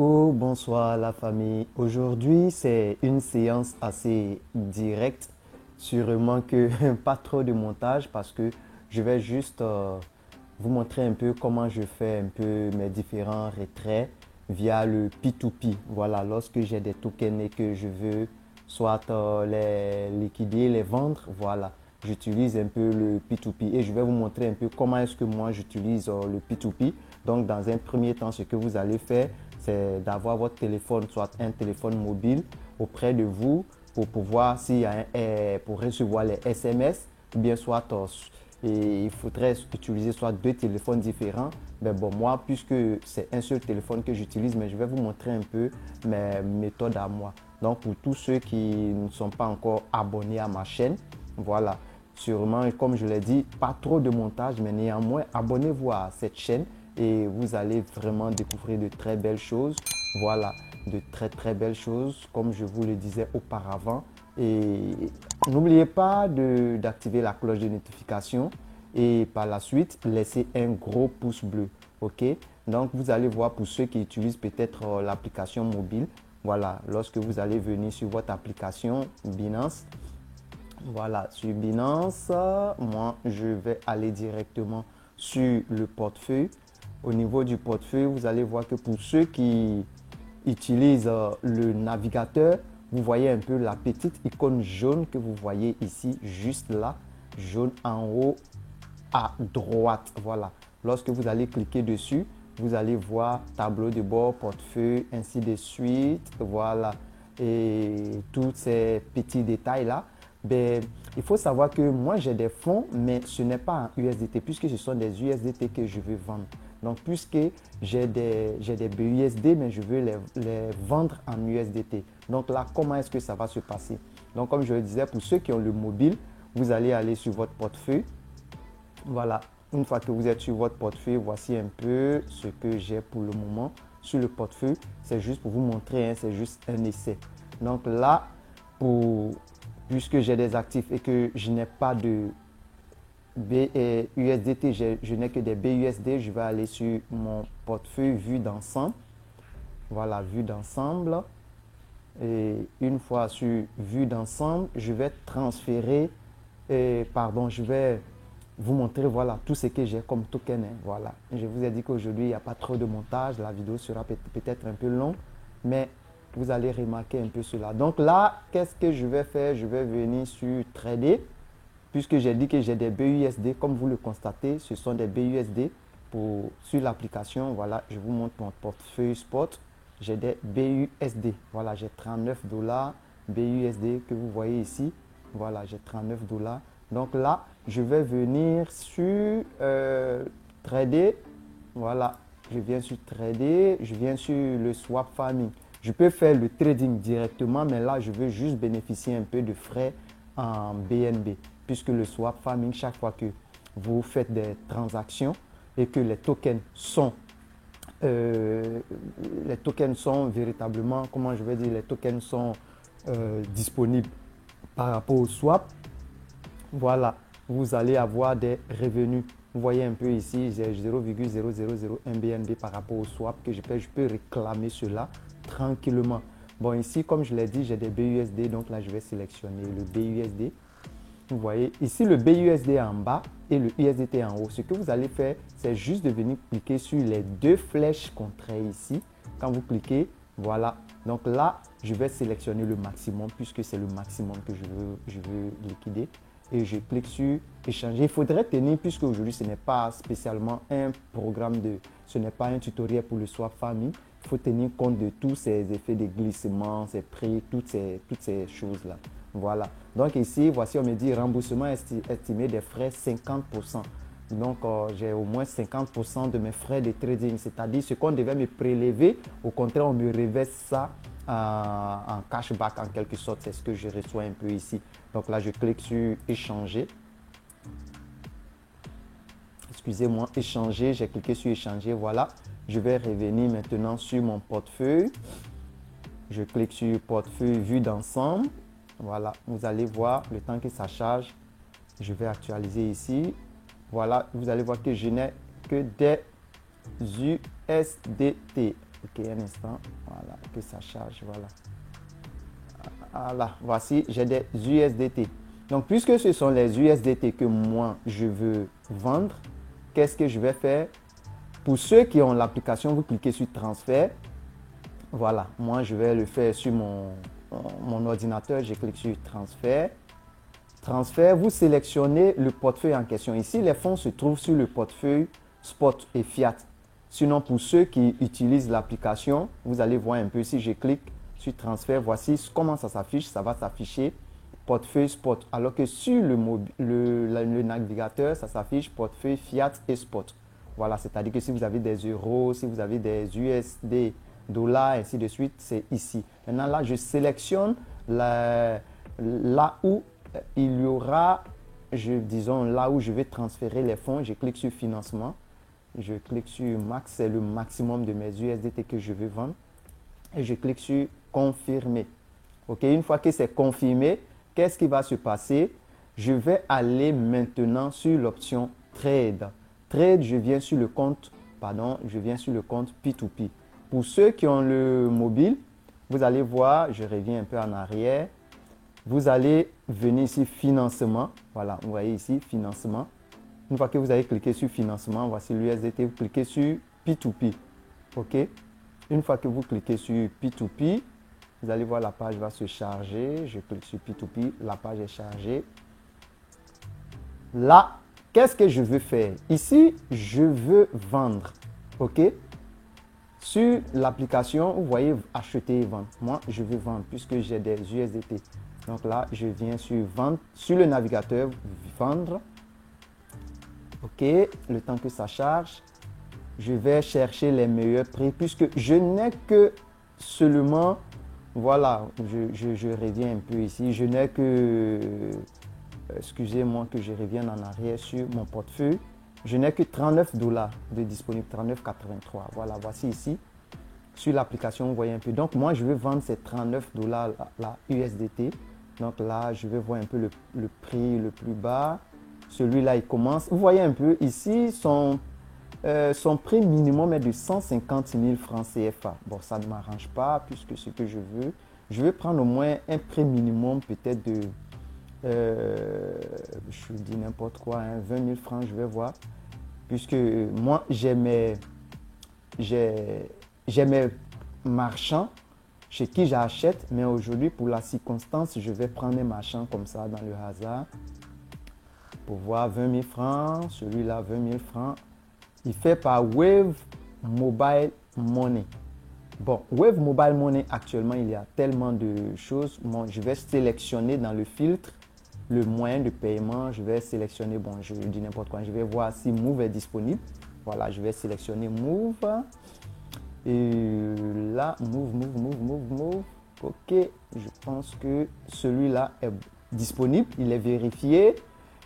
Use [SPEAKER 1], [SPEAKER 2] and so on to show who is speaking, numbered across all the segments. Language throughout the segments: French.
[SPEAKER 1] Coucou, bonsoir la famille. Aujourd'hui, c'est une séance assez directe. Sûrement que pas trop de montage parce que je vais juste vous montrer un peu comment je fais un peu mes différents retraits via le P2P. Voilà, lorsque j'ai des tokens et que je veux soit les liquider, les vendre, voilà, j'utilise un peu le P2P et je vais vous montrer un peu comment est-ce que moi j'utilise le P2P. Donc, dans un premier temps, ce que vous allez faire, c'est d'avoir votre téléphone, soit un téléphone mobile auprès de vous pour pouvoir, pour recevoir les SMS, ou bien soit et il faudrait utiliser soit deux téléphones différents. Mais bon, moi, puisque c'est un seul téléphone que j'utilise, mais je vais vous montrer un peu mes méthodes à moi. Donc, pour tous ceux qui ne sont pas encore abonnés à ma chaîne, voilà, sûrement, comme je l'ai dit, pas trop de montage, mais néanmoins, abonnez-vous à cette chaîne et vous allez vraiment découvrir de très belles choses. Voilà, de très belles choses, comme je vous le disais auparavant. Et n'oubliez pas d'activer la cloche de notification et par la suite, laissez un gros pouce bleu. OK? Donc, vous allez voir pour ceux qui utilisent peut-être l'application mobile. Voilà, lorsque vous allez venir sur votre application Binance, voilà, sur Binance, moi, je vais aller directement sur le portefeuille. Au niveau du portefeuille, vous allez voir que pour ceux qui utilisent le navigateur, vous voyez un peu la petite icône jaune que vous voyez ici, juste là, jaune en haut à droite. Voilà. Lorsque vous allez cliquer dessus, vous allez voir tableau de bord, portefeuille, ainsi de suite. Voilà. Et tous ces petits détails-là. Ben, il faut savoir que moi, j'ai des fonds, mais ce n'est pas en USDT, puisque ce sont des USDT que je veux vendre. Donc, puisque j'ai des BUSD, mais je veux les vendre en USDT. Donc là, comment est-ce que ça va se passer? Donc, comme je le disais, pour ceux qui ont le mobile, vous allez aller sur votre portefeuille. Voilà, une fois que vous êtes sur votre portefeuille, voici un peu ce que j'ai pour le moment sur le portefeuille. C'est juste pour vous montrer, hein, c'est juste un essai. Donc là, puisque j'ai des actifs et que je n'ai pas de USDT, je n'ai que des BUSD, je vais aller sur mon portefeuille vue d'ensemble. Voilà, vue d'ensemble. Et une fois sur vue d'ensemble, je vais transférer, je vais vous montrer voilà tout ce que j'ai comme token. Voilà. Je vous ai dit qu'aujourd'hui, il n'y a pas trop de montage. La vidéo sera peut-être un peu longue, mais vous allez remarquer un peu cela. Donc là, qu'est-ce que je vais faire? Je vais venir sur Trader, puisque j'ai dit que j'ai des BUSD. Comme vous le constatez, ce sont des BUSD. Sur l'application, voilà, je vous montre mon portefeuille spot. J'ai des BUSD. Voilà, j'ai 39 dollars BUSD que vous voyez ici. Voilà, j'ai 39 dollars. Donc là, je vais venir sur Trader. Voilà, je viens sur Trader. Je viens sur le swap farming. Je peux faire le trading directement, mais là, je veux juste bénéficier un peu de frais en BNB. Puisque le swap farming, chaque fois que vous faites des transactions et que les tokens sont véritablement, comment je vais dire, les tokens sont disponibles par rapport au swap, voilà, vous allez avoir des revenus. Vous voyez un peu ici, j'ai 0,0001 BNB par rapport au swap que je peux réclamer cela tranquillement. Bon, ici, comme je l'ai dit, j'ai des BUSD, donc là, je vais sélectionner le BUSD. Vous voyez ici le BUSD en bas et le USDT en haut. Ce que vous allez faire, c'est juste de venir cliquer sur les deux flèches qu'on traite ici. Quand vous cliquez, voilà. Donc là, je vais sélectionner le maximum puisque c'est le maximum que je veux liquider. Et je clique sur échanger. Il faudrait tenir, puisque aujourd'hui ce n'est pas spécialement un ce n'est pas un tutoriel pour le swap farming. Il faut tenir compte de tous ces effets de glissement, ces prix, toutes ces choses-là. Voilà. Donc ici, voici, on me dit remboursement estimé des frais 50%. Donc, j'ai au moins 50% de mes frais de trading, c'est-à-dire ce qu'on devait me prélever. Au contraire, on me reverse ça en cashback en quelque sorte. C'est ce que je reçois un peu ici. Donc là, je clique sur échanger. Excusez-moi, échanger. J'ai cliqué sur échanger. Voilà. Je vais revenir maintenant sur mon portefeuille. Je clique sur portefeuille vue d'ensemble. Voilà, vous allez voir le temps que ça charge. Je vais actualiser ici. Voilà, vous allez voir que je n'ai que des USDT. Ok, un instant. Voilà, que ça charge. Voilà. Voilà, voici, j'ai des USDT. Donc, puisque ce sont les USDT que moi, je veux vendre, qu'est-ce que je vais faire? Pour ceux qui ont l'application, vous cliquez sur transfert. Voilà, moi, je vais le faire sur mon ordinateur. Je clique sur transfert. Transfert, vous sélectionnez le portefeuille en question. Ici, les fonds se trouvent sur le portefeuille Spot et Fiat. Sinon, pour ceux qui utilisent l'application, vous allez voir un peu si je clique sur transfert, voici comment ça s'affiche. Ça va s'afficher portefeuille Spot. Alors que sur le navigateur, ça s'affiche portefeuille Fiat et Spot. Voilà, c'est-à-dire que si vous avez des euros, si vous avez des USD, dollars, ainsi de suite, c'est ici. Maintenant, là, je sélectionne là où il y aura, disons, là où je vais transférer les fonds. Je clique sur financement. Je clique sur max, c'est le maximum de mes USDT que je veux vendre. Et je clique sur confirmer. OK, une fois que c'est confirmé, qu'est-ce qui va se passer? Je vais aller maintenant sur l'option trade. Trade, je viens sur le compte P2P. Pour ceux qui ont le mobile, vous allez voir, je reviens un peu en arrière. Vous allez venir ici financement. Voilà, vous voyez ici financement. Une fois que vous avez cliqué sur financement, voici l'USDT, vous cliquez sur P2P. OK? Une fois que vous cliquez sur P2P, vous allez voir la page va se charger. Je clique sur P2P, la page est chargée. Là, qu'est-ce que je veux faire? Ici, je veux vendre. OK? Sur l'application, vous voyez acheter et vendre. Moi, je veux vendre puisque j'ai des USDT. Donc là, je viens sur vendre. Sur le navigateur, vendre. OK, le temps que ça charge, je vais chercher les meilleurs prix puisque je n'ai que seulement, voilà, je reviens un peu ici, je n'ai que, excusez-moi que je revienne en arrière sur mon portefeuille, je n'ai que 39 dollars de disponible, 39,83. Voilà, voici ici, sur l'application, vous voyez un peu. Donc moi, je vais vendre ces 39 dollars la USDT. Donc là, je vais voir un peu le prix le plus bas. Celui-là, il commence. Vous voyez un peu ici, son prix minimum est de 150 000 francs CFA. Bon, ça ne m'arrange pas puisque ce que je veux prendre au moins un prix minimum peut-être de, je dis n'importe quoi, hein, 20 000 francs, je vais voir. Puisque moi, j'ai mes marchands chez qui j'achète, mais aujourd'hui, pour la circonstance, je vais prendre un marchand comme ça dans le hasard. Pour voir 20 000 francs, celui-là 20 000 francs. Il fait par Wave Mobile Money. Bon, Wave Mobile Money, actuellement, il y a tellement de choses. Bon, je vais sélectionner dans le filtre le moyen de paiement. Je vais sélectionner, bon, je dis n'importe quoi. Je vais voir si Move est disponible. Voilà, je vais sélectionner Move. Et là, Move. OK, je pense que celui-là est disponible. Il est vérifié.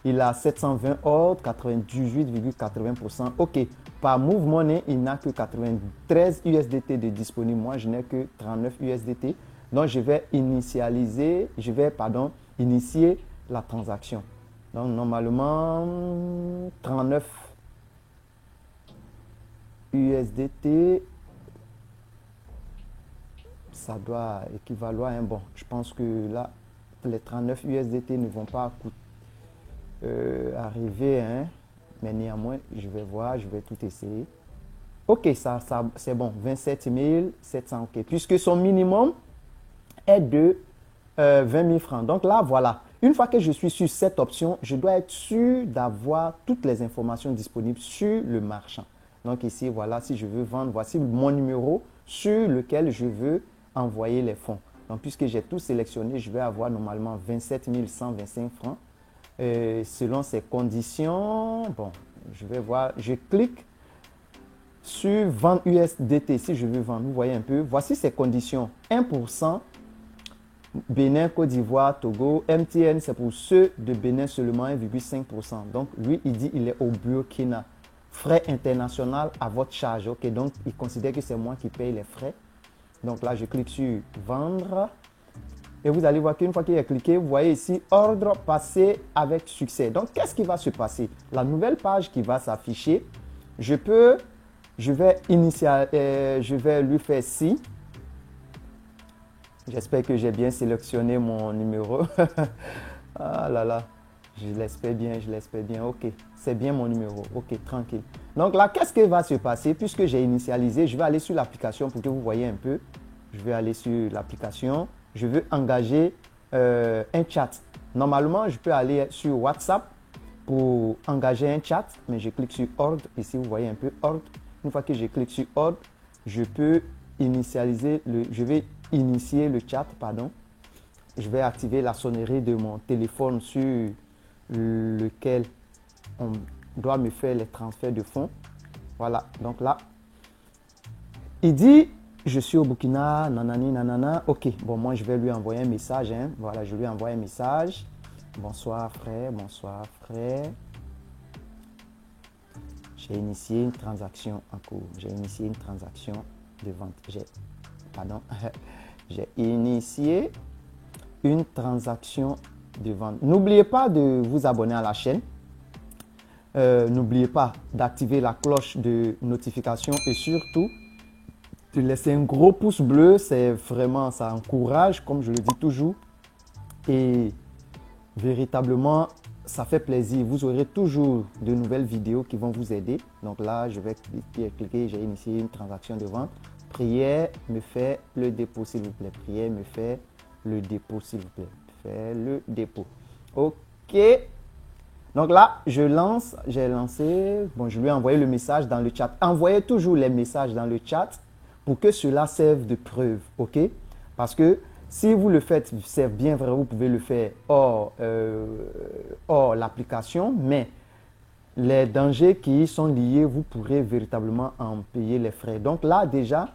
[SPEAKER 1] Il a 720 ordres, 98,80%. OK. Par Move Money, il n'a que 93 USDT de disponible. Moi, je n'ai que 39 USDT. Donc, je vais initier la transaction. Donc, normalement, 39 USDT, ça doit équivaloir à un bon. Je pense que là, les 39 USDT ne vont pas coûter. Arriver, hein, mais néanmoins, je vais voir, je vais tout essayer. OK, ça c'est bon, 27 700, OK, puisque son minimum est de 20 000 francs. Donc là, voilà, une fois que je suis sur cette option, je dois être sûr d'avoir toutes les informations disponibles sur le marchand. Donc ici, voilà, si je veux vendre, voici mon numéro sur lequel je veux envoyer les fonds. Donc, puisque j'ai tout sélectionné, je vais avoir normalement 27 125 francs. Selon ces conditions, bon, je vais voir, je clique sur vendre USDT si je veux vendre. Vous voyez un peu, voici ces conditions. 1% Bénin, Côte d'Ivoire, Togo. MTN, c'est pour ceux de Bénin seulement 1,5%. Donc, lui, il dit il est au Burkina. Frais international à votre charge. OK, donc, il considère que c'est moi qui paye les frais. Donc là, je clique sur vendre. Et vous allez voir qu'une fois qu'il est cliqué, vous voyez ici, ordre passé avec succès. Donc, qu'est-ce qui va se passer? La nouvelle page qui va s'afficher, je peux je vais lui faire si. J'espère que j'ai bien sélectionné mon numéro. Ah là là, je l'espère bien, je l'espère bien. Ok, c'est bien mon numéro. Ok, tranquille. Donc là, qu'est-ce qui va se passer? Puisque j'ai initialisé, je vais aller sur l'application pour que vous voyez un peu. Je vais aller sur l'application. Je veux engager un chat. Normalement, je peux aller sur WhatsApp pour engager un chat, mais je clique sur ordre. Ici, vous voyez un peu ordre. Une fois que je clique sur ordre, je peux je vais initier le chat, pardon. Je vais activer la sonnerie de mon téléphone sur lequel on doit me faire les transferts de fonds. Voilà, donc là, il dit, je suis au Burkina, nanani, nanana. Ok, bon, moi, je vais lui envoyer un message. Hein. Voilà, je lui envoie un message. Bonsoir, frère, bonsoir, frère. J'ai initié une transaction en cours. J'ai initié une transaction de vente. J'ai initié une transaction de vente. N'oubliez pas de vous abonner à la chaîne. N'oubliez pas d'activer la cloche de notification et surtout de laisser un gros pouce bleu. C'est vraiment, ça encourage, comme je le dis toujours. Et véritablement, ça fait plaisir. Vous aurez toujours de nouvelles vidéos qui vont vous aider. Donc là, je vais cliquer, j'ai initié une transaction de vente. Prière, me fait le dépôt, s'il vous plaît. Prière, me fait le dépôt, s'il vous plaît. Fait le dépôt. OK. Donc là, j'ai lancé, bon, je lui ai envoyé le message dans le chat. Envoyez toujours les messages dans le chat pour que cela serve de preuve, OK? Parce que si vous le faites, c'est bien vrai, vous pouvez le faire hors l'application, mais les dangers qui y sont liés, vous pourrez véritablement en payer les frais. Donc là, déjà,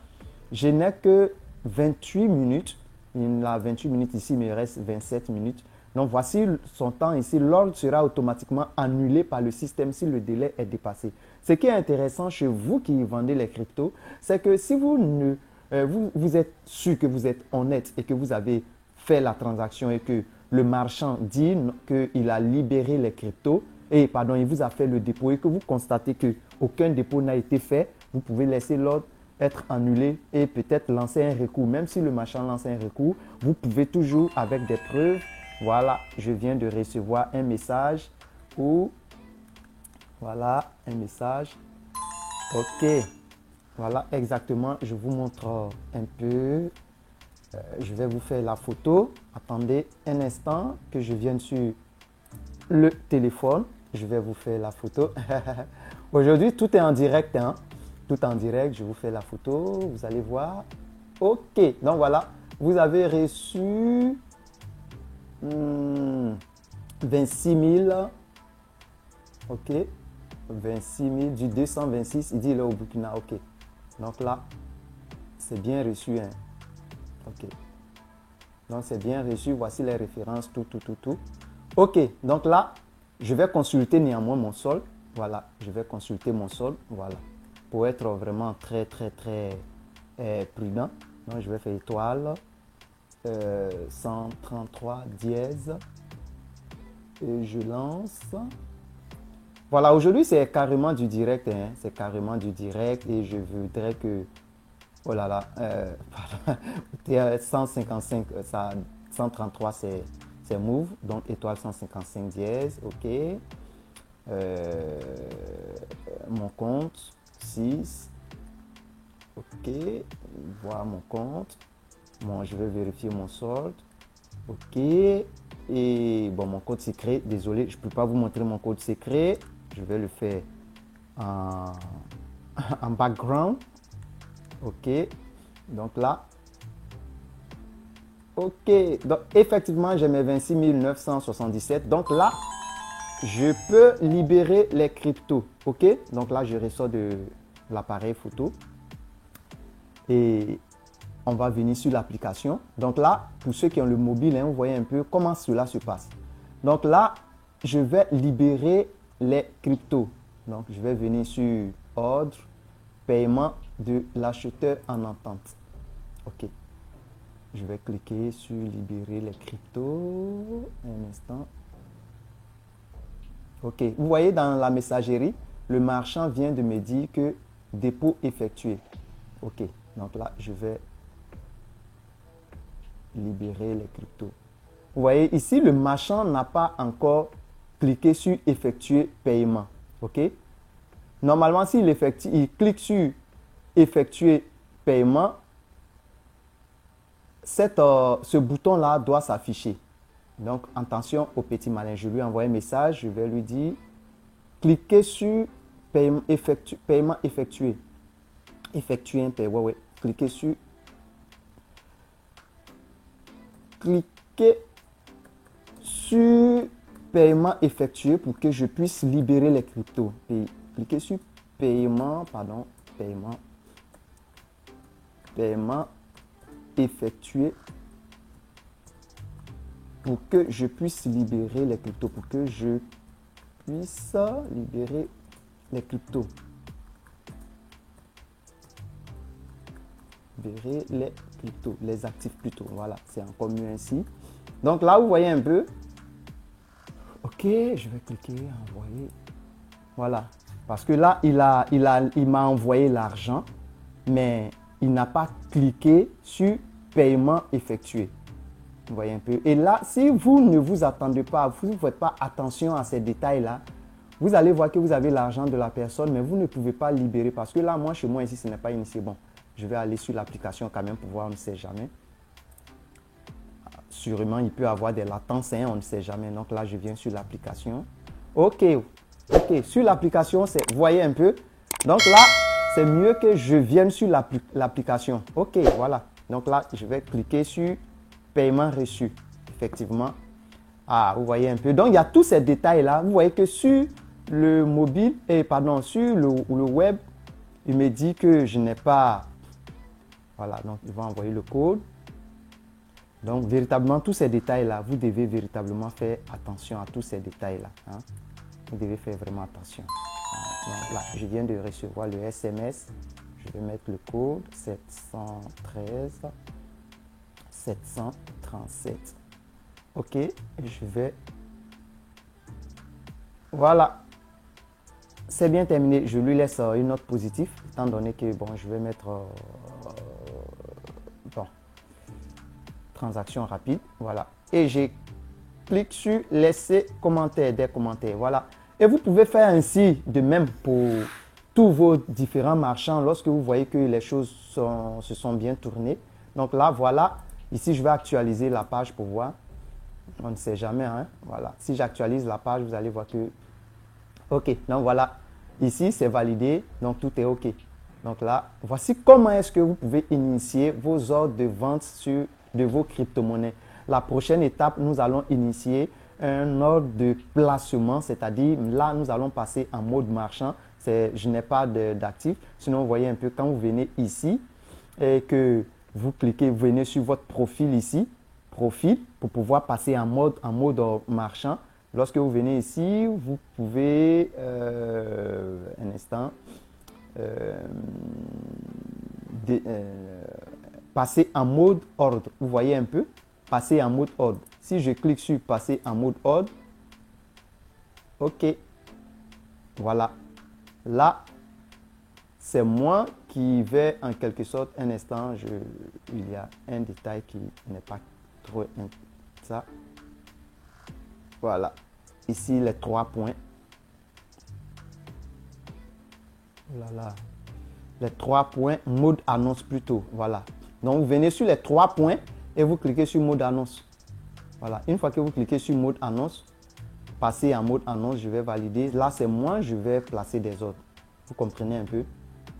[SPEAKER 1] je n'ai que 28 minutes. Il y a 28 minutes ici, mais il reste 27 minutes. Donc voici son temps ici. L'ordre sera automatiquement annulé par le système si le délai est dépassé. Ce qui est intéressant chez vous qui vendez les cryptos, c'est que si vous êtes sûr que vous êtes honnête et que vous avez fait la transaction et que le marchand dit qu'il a libéré les cryptos, il vous a fait le dépôt et que vous constatez qu'aucun dépôt n'a été fait, vous pouvez laisser l'ordre être annulé et peut-être lancer un recours. Même si le marchand lance un recours, vous pouvez toujours avec des preuves. Voilà, je viens de recevoir un message ou voilà un message. Ok, voilà exactement. Je vous montre un peu. Je vais vous faire la photo. Attendez un instant que je vienne sur le téléphone. Je vais vous faire la photo. Aujourd'hui, tout est en direct. Hein? Tout en direct. Je vous fais la photo. Vous allez voir. Ok, donc voilà. Vous avez reçu 26 000. Ok. 26 000 du 226. Il dit là au Burkina. Ok. Donc là, c'est bien reçu. Hein? Ok. Donc c'est bien reçu. Voici les références. Tout. Ok. Donc là, je vais consulter néanmoins mon solde. Voilà. Je vais consulter mon solde. Voilà. Pour être vraiment très prudent. Donc je vais faire étoile. 133 dièse. Et je lance. Voilà, aujourd'hui c'est carrément du direct. Hein. C'est carrément du direct et je voudrais que. Oh là là. 155, 133 c'est move. Donc étoile 155 dièse. Ok. Mon compte 6. Ok. Voir mon compte. Bon, je vais vérifier mon solde. Ok. Et bon, mon code secret, désolé, je ne peux pas vous montrer mon code secret. Je vais le faire en, en background. Ok. Donc là. Ok. Donc effectivement, j'ai mes 26 977. Donc là, je peux libérer les cryptos. Ok. Donc là, je ressors de l'appareil photo. Et on va venir sur l'application. Donc là, pour ceux qui ont le mobile, hein, vous voyez un peu comment cela se passe. Donc là, je vais libérer les cryptos. Donc, je vais venir sur ordre, paiement de l'acheteur en entente. OK. Je vais cliquer sur libérer les cryptos. Un instant. OK. Vous voyez dans la messagerie, le marchand vient de me dire que dépôt effectué. OK, donc là, je vais libérer les cryptos. Vous voyez, ici, le marchand n'a pas encore cliqué sur effectuer paiement. OK? Normalement, s'il il clique sur effectuer paiement, ce bouton-là doit s'afficher. Donc, attention au petit malin. Je lui envoie un message, je vais lui dire cliquez sur paiement effectué. Effectuer un paiement. Ouais. Cliquez sur paiement effectué pour que je puisse libérer les cryptos. Et cliquez sur paiement effectué pour que je puisse libérer les cryptos. Pour que je puisse libérer les cryptos. Libérer les cryptos, les actifs plutôt. Voilà, c'est encore mieux ainsi. Donc là, vous voyez un peu. OK, je vais cliquer, envoyer. Voilà. Parce que là, il m'a envoyé l'argent, mais il n'a pas cliqué sur paiement effectué. Vous voyez un peu. Et là, si vous ne vous attendez pas, vous ne faites pas attention à ces détails-là, vous allez voir que vous avez l'argent de la personne, mais vous ne pouvez pas libérer. Parce que là, moi, chez moi, ici, ce n'est pas initié. Bon, je vais aller sur l'application quand même pour voir, on ne sait jamais. Sûrement, il peut y avoir des latences, hein, on ne sait jamais. Donc là, je viens sur l'application. OK. Sur l'application, vous voyez un peu. Donc là, c'est mieux que je vienne sur l'application. OK, voilà. Donc là, je vais cliquer sur paiement reçu. Effectivement. Ah, vous voyez un peu. Donc, il y a tous ces détails-là. Vous voyez que sur le mobile, sur le web, il me dit que je n'ai pas... Voilà, donc il va envoyer le code. Donc, véritablement, tous ces détails-là, vous devez véritablement faire attention à tous ces détails-là. Hein. Vous devez faire vraiment attention. Donc là, je viens de recevoir le SMS. Je vais mettre le code 713 737. OK, et je vais... Voilà. C'est bien terminé. Je lui laisse une note positive, étant donné que, bon, je vais mettre... bon, transaction rapide. Voilà. Et je clique sur laisser commentaire, des commentaires. Voilà. Et vous pouvez faire ainsi de même pour tous vos différents marchands lorsque vous voyez que les choses se sont bien tournées. Donc là, voilà. Ici, je vais actualiser la page pour voir. On ne sait jamais. Hein? Voilà. Si j'actualise la page, vous allez voir que... OK. Donc voilà. Ici, c'est validé. Donc tout est OK. Donc là, voici comment est-ce que vous pouvez initier vos ordres de vente de vos crypto-monnaies. La prochaine étape, nous allons initier un ordre de placement, c'est-à-dire là, nous allons passer en mode marchand. Je n'ai pas d'actif. Sinon, vous voyez un peu quand vous venez ici et que vous cliquez, vous venez sur votre profil ici, profil, pour pouvoir passer en mode marchand. Lorsque vous venez ici, vous pouvez, un instant, passer en mode ordre. Vous voyez un peu? Passer en mode ordre. Si je clique sur passer en mode ordre, OK. Voilà. Là, c'est moi qui vais en quelque sorte, un instant, il y a un détail qui n'est pas trop ça. Voilà. Ici, les 3 points. Voilà. Les 3 points, mode annonce plutôt. Voilà. Donc, vous venez sur les 3 points et vous cliquez sur mode annonce. Voilà. Une fois que vous cliquez sur mode annonce, passez en mode annonce, je vais valider. Là, c'est moi, je vais placer des ordres. Vous comprenez un peu?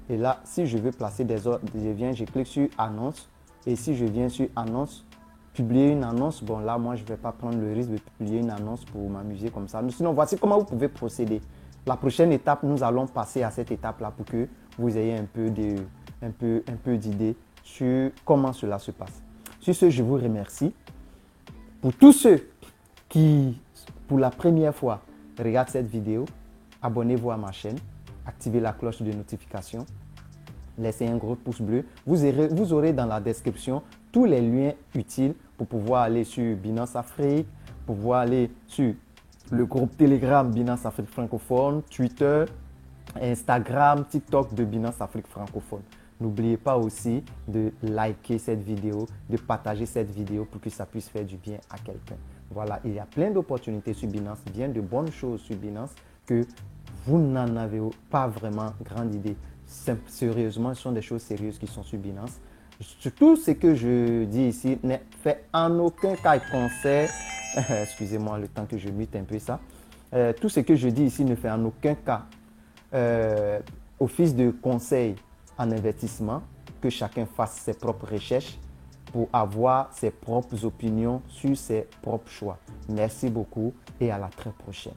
[SPEAKER 1] Et là, si je veux placer des ordres, je clique sur annonce. Et si je viens sur annonce, publier une annonce, bon là, moi, je ne vais pas prendre le risque de publier une annonce pour m'amuser comme ça. Mais sinon, voici comment vous pouvez procéder. La prochaine étape, nous allons passer à cette étape-là pour que vous ayez un peu d'idée sur comment cela se passe. Sur ce, je vous remercie. Pour tous ceux qui, pour la première fois, regardent cette vidéo, abonnez-vous à ma chaîne, activez la cloche de notification, laissez un gros pouce bleu. Vous aurez dans la description tous les liens utiles pour pouvoir aller sur Binance Afrique, pour pouvoir aller sur le groupe Telegram Binance Afrique francophone, Twitter, Instagram, TikTok de Binance Afrique francophone. N'oubliez pas aussi de liker cette vidéo, de partager cette vidéo pour que ça puisse faire du bien à quelqu'un. Voilà, il y a plein d'opportunités sur Binance, bien de bonnes choses sur Binance que vous n'en avez pas vraiment grande idée. Sérieusement, ce sont des choses sérieuses qui sont sur Binance. Tout ce que je dis ici n'est fait en aucun cas conseil. Excusez-moi le temps que je mute un peu ça. Tout ce que je dis ici ne fait en aucun cas office de conseil en investissement, que chacun fasse ses propres recherches pour avoir ses propres opinions sur ses propres choix. Merci beaucoup et à la très prochaine.